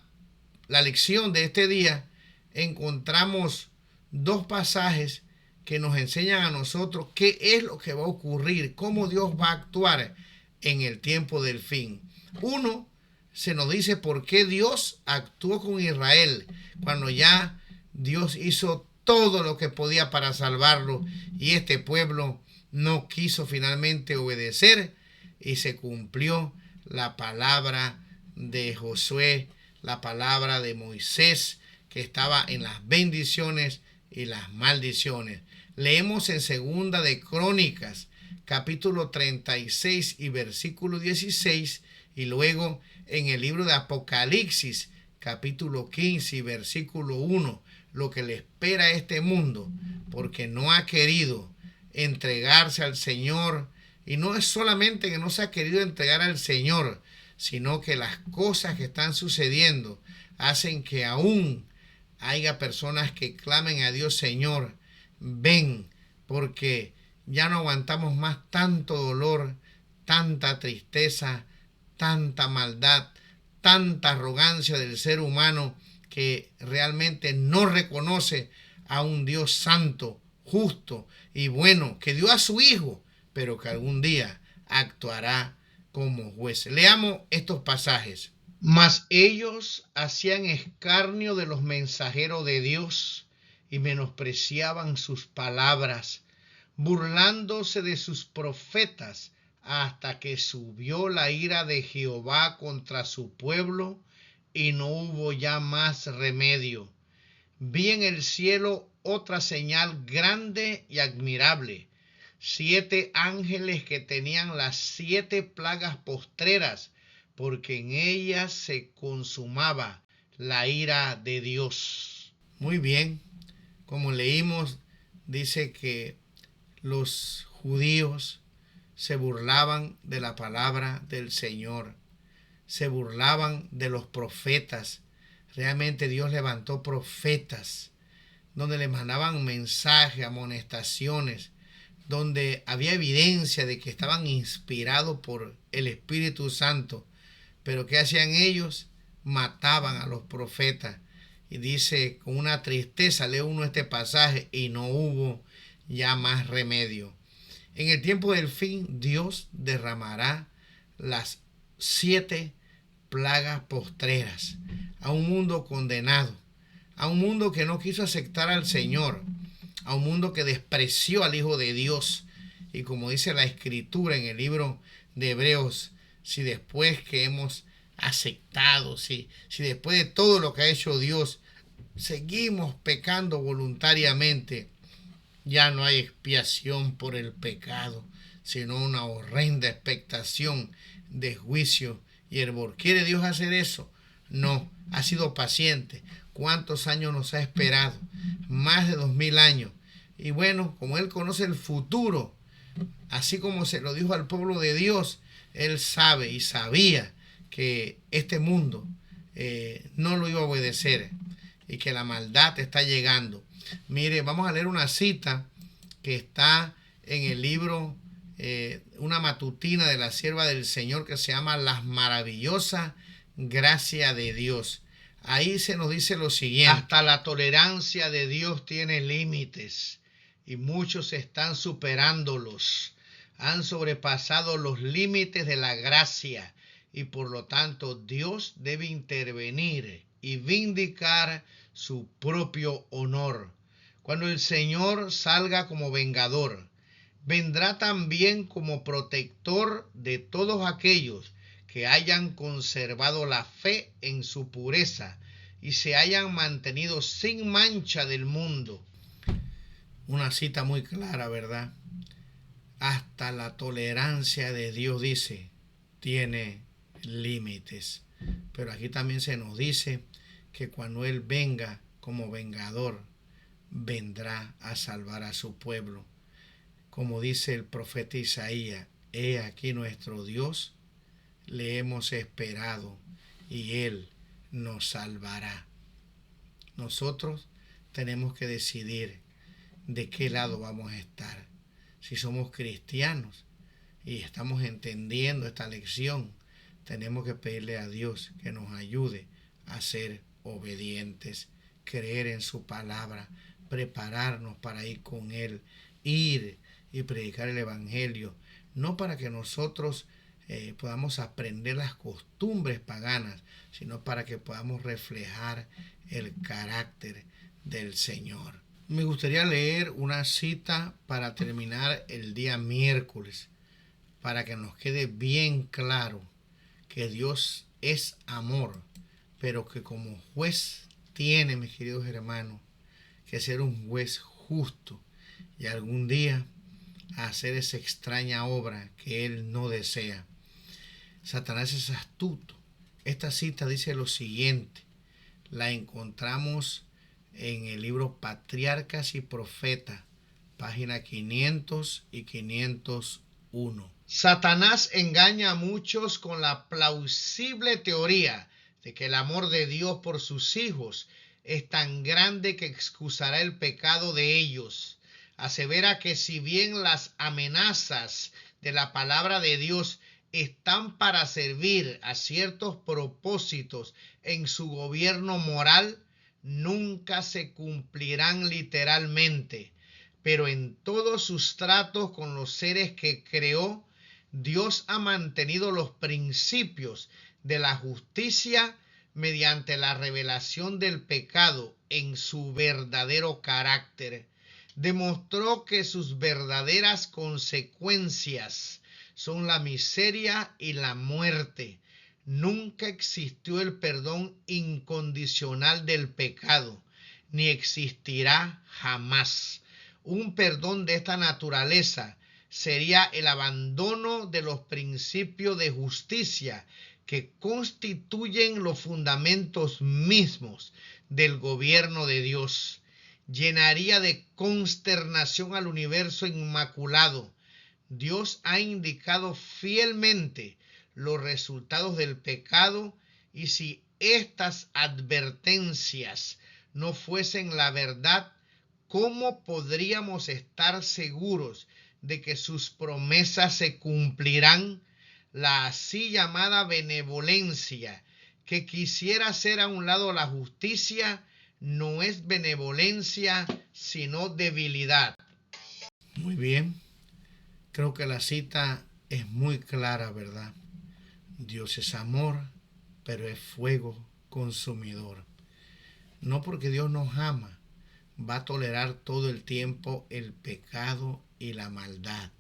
lección de este día encontramos dos pasajes que nos enseñan a nosotros qué es lo que va a ocurrir, cómo Dios va a actuar en el tiempo del fin. Uno, se nos dice por qué Dios actuó con Israel cuando ya Dios hizo todo lo que podía para salvarlo y este pueblo no quiso finalmente obedecer y se cumplió la palabra de Josué, la palabra de Moisés, que estaba en las bendiciones y las maldiciones. Leemos en Segunda de Crónicas, capítulo 36 y versículo 16, y luego en el libro de Apocalipsis, capítulo 15 y versículo 1, lo que le espera a este mundo, porque no ha querido entregarse al Señor. Y no es solamente que no se ha querido entregar al Señor, sino que las cosas que están sucediendo hacen que aún haya personas que clamen a Dios: Señor, ven, porque ya no aguantamos más tanto dolor, tanta tristeza, tanta maldad, tanta arrogancia del ser humano que realmente no reconoce a un Dios santo, justo y bueno, que dio a su Hijo, pero que algún día actuará como juez. Leamos estos pasajes. Mas ellos hacían escarnio de los mensajeros de Dios y menospreciaban sus palabras, burlándose de sus profetas hasta que subió la ira de Jehová contra su pueblo y no hubo ya más remedio. Vi en el cielo otra señal grande y admirable: 7 ángeles que tenían las 7 plagas postreras, porque en ellas se consumaba la ira de Dios. Muy bien, como leímos, dice que los judíos se burlaban de la palabra del Señor, se burlaban de los profetas. Realmente Dios levantó profetas donde les mandaban mensajes, amonestaciones, donde había evidencia de que estaban inspirados por el Espíritu Santo. Pero ¿qué hacían ellos? Mataban a los profetas. Y dice, con una tristeza lee uno este pasaje: y no hubo ya más remedio. En el tiempo del fin, Dios derramará las 7 plagas postreras a un mundo condenado, a un mundo que no quiso aceptar al Señor, a un mundo que despreció al Hijo de Dios. Y como dice la Escritura en el libro de Hebreos, si después que hemos aceptado, si después de todo lo que ha hecho Dios, seguimos pecando voluntariamente, ya no hay expiación por el pecado, sino una horrenda expectación de juicio y hervor. ¿Quiere Dios hacer eso? No, ha sido paciente. ¿Cuántos años nos ha esperado? Más de 2000 años. Y bueno, como Él conoce el futuro, así como se lo dijo al pueblo de Dios, Él sabe y sabía que este mundo no lo iba a obedecer y que la maldad está llegando. Mire, vamos a leer una cita que está en el libro, una matutina de la sierva del Señor, que se llama Las maravillosas gracias de Dios. Ahí se nos dice lo siguiente: hasta la tolerancia de Dios tiene límites y muchos están superándolos. Han sobrepasado los límites de la gracia y por lo tanto Dios debe intervenir y vindicar su propio honor. Cuando el Señor salga como vengador, vendrá también como protector de todos aquellos que hayan conservado la fe en su pureza y se hayan mantenido sin mancha del mundo. Una cita muy clara, ¿verdad? Hasta la tolerancia de Dios, dice, tiene límites. Pero aquí también se nos dice que cuando Él venga como vengador, vendrá a salvar a su pueblo. Como dice el profeta Isaías: he aquí nuestro Dios, le hemos esperado y Él nos salvará. Nosotros tenemos que decidir de qué lado vamos a estar. Si somos cristianos y estamos entendiendo esta lección, tenemos que pedirle a Dios que nos ayude a ser obedientes, creer en su palabra, prepararnos para ir con Él, ir y predicar el Evangelio, no para que nosotros podamos aprender las costumbres paganas, sino para que podamos reflejar el carácter del Señor. Me gustaría leer una cita para terminar el día miércoles, para que nos quede bien claro que Dios es amor, pero que como juez tiene, mis queridos hermanos, que ser un juez justo y algún día hacer esa extraña obra que Él no desea. Satanás es astuto. Esta cita dice lo siguiente, la encontramos en el libro Patriarcas y Profetas, página 500 y 501. Satanás engaña a muchos con la plausible teoría de que el amor de Dios por sus hijos es tan grande que excusará el pecado de ellos. Asevera que si bien las amenazas de la palabra de Dios están para servir a ciertos propósitos en su gobierno moral, nunca se cumplirán literalmente. Pero en todos sus tratos con los seres que creó, Dios ha mantenido los principios de la justicia mediante la revelación del pecado en su verdadero carácter. Demostró que sus verdaderas consecuencias son la miseria y la muerte. Nunca existió el perdón incondicional del pecado, ni existirá jamás. Un perdón de esta naturaleza sería el abandono de los principios de justicia que constituyen los fundamentos mismos del gobierno de Dios. Llenaría de consternación al universo inmaculado. Dios ha indicado fielmente los resultados del pecado, y si estas advertencias no fuesen la verdad, ¿cómo podríamos estar seguros de que sus promesas se cumplirán? La así llamada benevolencia, que quisiera hacer a un lado la justicia, no es benevolencia, sino debilidad. Muy bien, creo que la cita es muy clara, ¿verdad? Dios es amor, pero es fuego consumidor. No porque Dios nos ama, va a tolerar todo el tiempo el pecado y la maldad.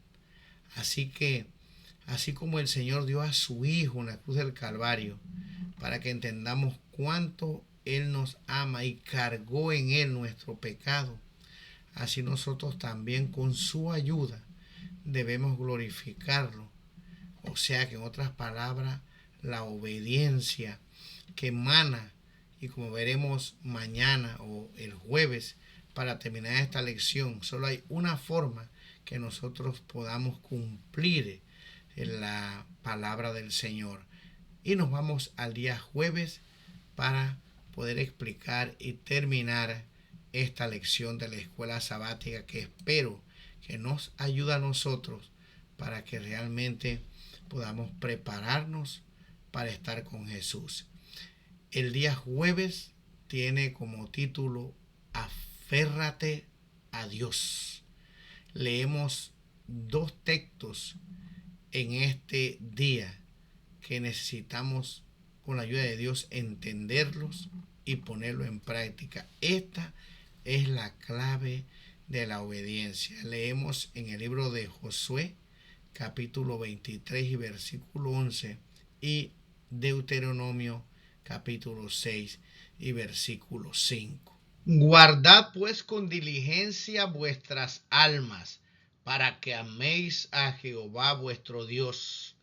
Así que, así como el Señor dio a su Hijo en la cruz del Calvario, para que entendamos cuánto Él nos ama y cargó en Él nuestro pecado, así nosotros también con su ayuda debemos glorificarlo. O sea que en otras palabras, la obediencia que emana, y como veremos mañana o el jueves para terminar esta lección, solo hay una forma que nosotros podamos cumplir la palabra del Señor. Y nos vamos al día jueves para poder explicar y terminar esta lección de la escuela sabática, que espero que nos ayude a nosotros para que realmente podamos prepararnos para estar con Jesús. El día jueves tiene como título Aférrate a Dios. Leemos 2 textos en este día que necesitamos, con la ayuda de Dios, entenderlos y ponerlo en práctica. Esta es la clave de la obediencia. Leemos en el libro de Josué, capítulo 23 y versículo 11, y Deuteronomio, capítulo 6 y versículo 5. Guardad pues con diligencia vuestras almas, para que améis a Jehová vuestro Dios.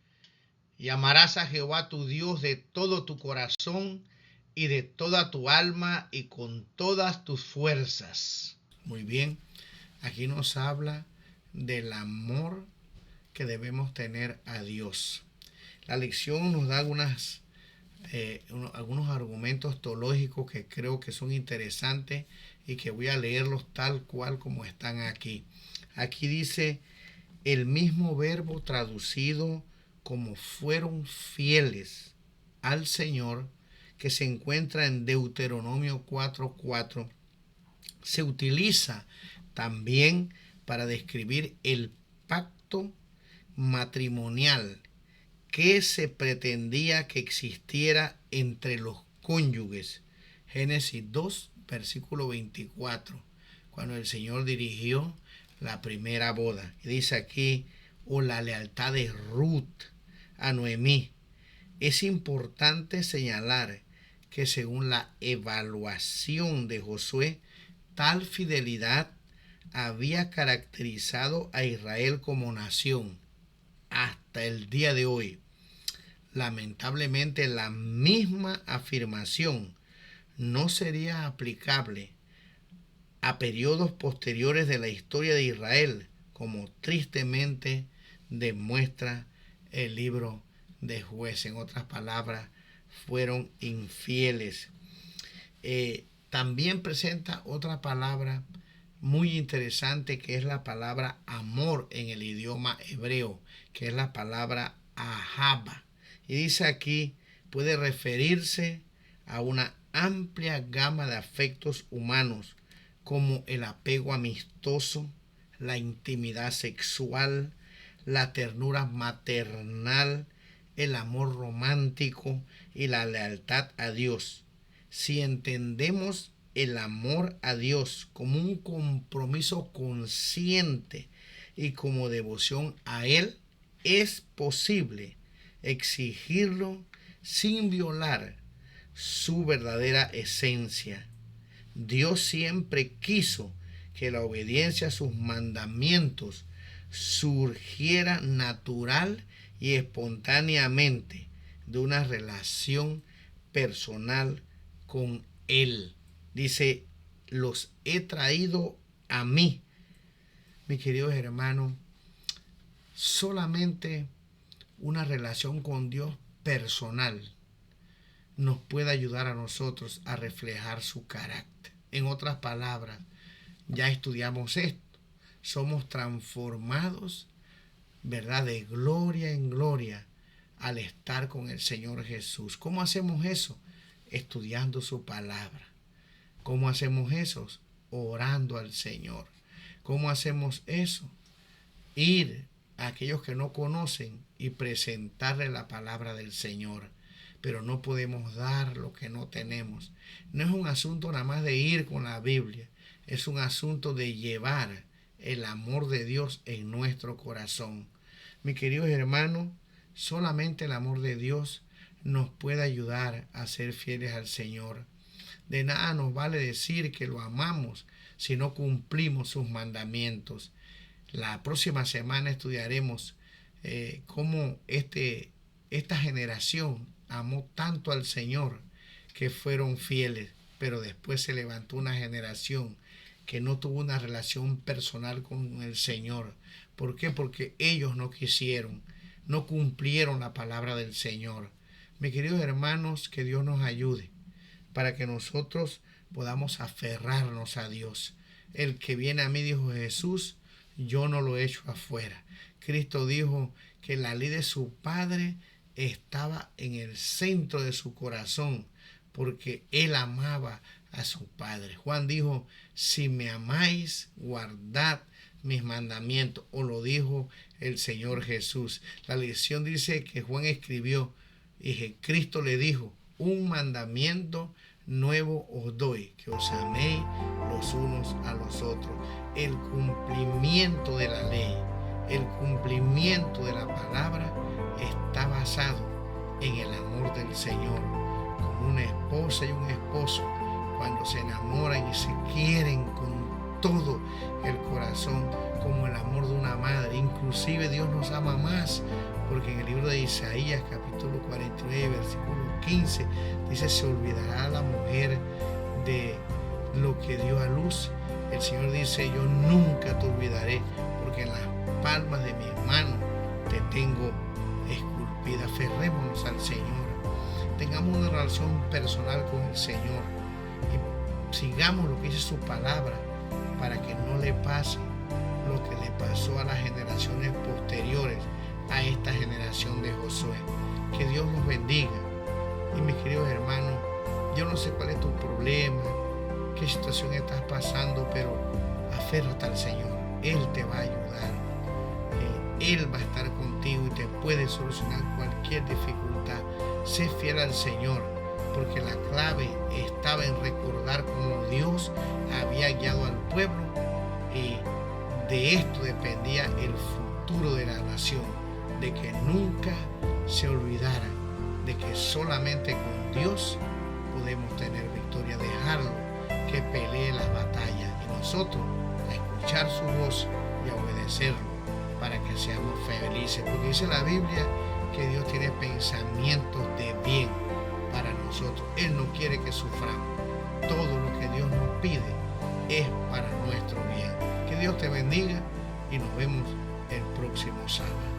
Y amarás a Jehová tu Dios de todo tu corazón y de toda tu alma y con todas tus fuerzas. Muy bien, aquí nos habla del amor que debemos tener a Dios. La lección nos da algunos argumentos teológicos que creo que son interesantes y que voy a leerlos tal cual como están aquí. Aquí dice el mismo verbo traducido como fueron fieles al Señor, que se encuentra en Deuteronomio 4:4, se utiliza también para describir el pacto matrimonial que se pretendía que existiera entre los cónyuges. Génesis 2, versículo 24, cuando el Señor dirigió la primera boda. Y dice aquí, o la lealtad de Ruth a Noemí. Es importante señalar que según la evaluación de Josué, tal fidelidad había caracterizado a Israel como nación hasta el día de hoy. Lamentablemente, la misma afirmación no sería aplicable a periodos posteriores de la historia de Israel, como tristemente demuestra el libro de Jueces. En otras palabras, fueron infieles. También presenta otra palabra muy interesante, que es la palabra amor en el idioma hebreo, que es la palabra ahaba. Y dice aquí, puede referirse a una amplia gama de afectos humanos, como el apego amistoso, la intimidad sexual, la ternura maternal, el amor romántico y la lealtad a Dios. Si entendemos el amor a Dios como un compromiso consciente y como devoción a Él, es posible exigirlo sin violar su verdadera esencia. Dios siempre quiso que la obediencia a sus mandamientos surgiera natural y espontáneamente de una relación personal con Él. Dice, los he traído a mí. Mis queridos hermanos, solamente una relación con Dios personal nos puede ayudar a nosotros a reflejar su carácter. En otras palabras, ya estudiamos esto. Somos transformados, ¿verdad?, de gloria en gloria al estar con el Señor Jesús. ¿Cómo hacemos eso? Estudiando su palabra. ¿Cómo hacemos eso? Orando al Señor. ¿Cómo hacemos eso? Ir a aquellos que no conocen y presentarles la palabra del Señor. Pero no podemos dar lo que no tenemos. No es un asunto nada más de ir con la Biblia. Es un asunto de llevar el amor de Dios en nuestro corazón. Mis queridos hermanos, solamente el amor de Dios nos puede ayudar a ser fieles al Señor. De nada nos vale decir que lo amamos si no cumplimos sus mandamientos. La próxima semana estudiaremos cómo esta generación amó tanto al Señor que fueron fieles, pero después se levantó una generación que no tuvo una relación personal con el Señor. ¿Por qué? Porque ellos no quisieron, no cumplieron la palabra del Señor. Mis queridos hermanos, que Dios nos ayude para que nosotros podamos aferrarnos a Dios. El que viene a mí, dijo Jesús, yo no lo echo afuera. Cristo dijo que la ley de su Padre estaba en el centro de su corazón porque Él amaba a su Padre. Juan dijo, si me amáis, guardad mis mandamientos. O lo dijo el Señor Jesús. La lección dice que Juan escribió y que Cristo le dijo, un mandamiento nuevo os doy, que os améis los unos a los otros. El cumplimiento de la ley, el cumplimiento de la palabra está basado en el amor del Señor. Como una esposa y un esposo, cuando se enamoran y se quieren con todo el corazón, como el amor de una madre. Inclusive Dios nos ama más, porque en el libro de Isaías, capítulo 49, versículo 15, dice, se olvidará la mujer de lo que dio a luz. El Señor dice, yo nunca te olvidaré, porque en las palmas de mis manos te tengo esculpida. Aferrémonos al Señor, tengamos una relación personal con el Señor y sigamos lo que dice su palabra para que no le pase lo que le pasó a las generaciones posteriores a esta generación de Josué. Que Dios nos bendiga. Y mis queridos hermanos, yo no sé cuál es tu problema, qué situación estás pasando, pero aférrate al Señor. Él te va a ayudar. Él va a estar contigo y te puede solucionar cualquier dificultad. Sé fiel al Señor, porque la clave estaba en recordar cómo Dios había guiado al pueblo y de esto dependía el futuro de la nación, de que nunca se olvidara de que solamente con Dios podemos tener victoria. Dejarlo que pelee las batallas y nosotros a escuchar su voz y a obedecerlo para que seamos felices, porque dice la Biblia que Dios tiene pensamientos de bien para nosotros. Él no quiere que suframos. Todo lo que Dios nos pide es para nuestro bien. Que Dios te bendiga y nos vemos el próximo sábado.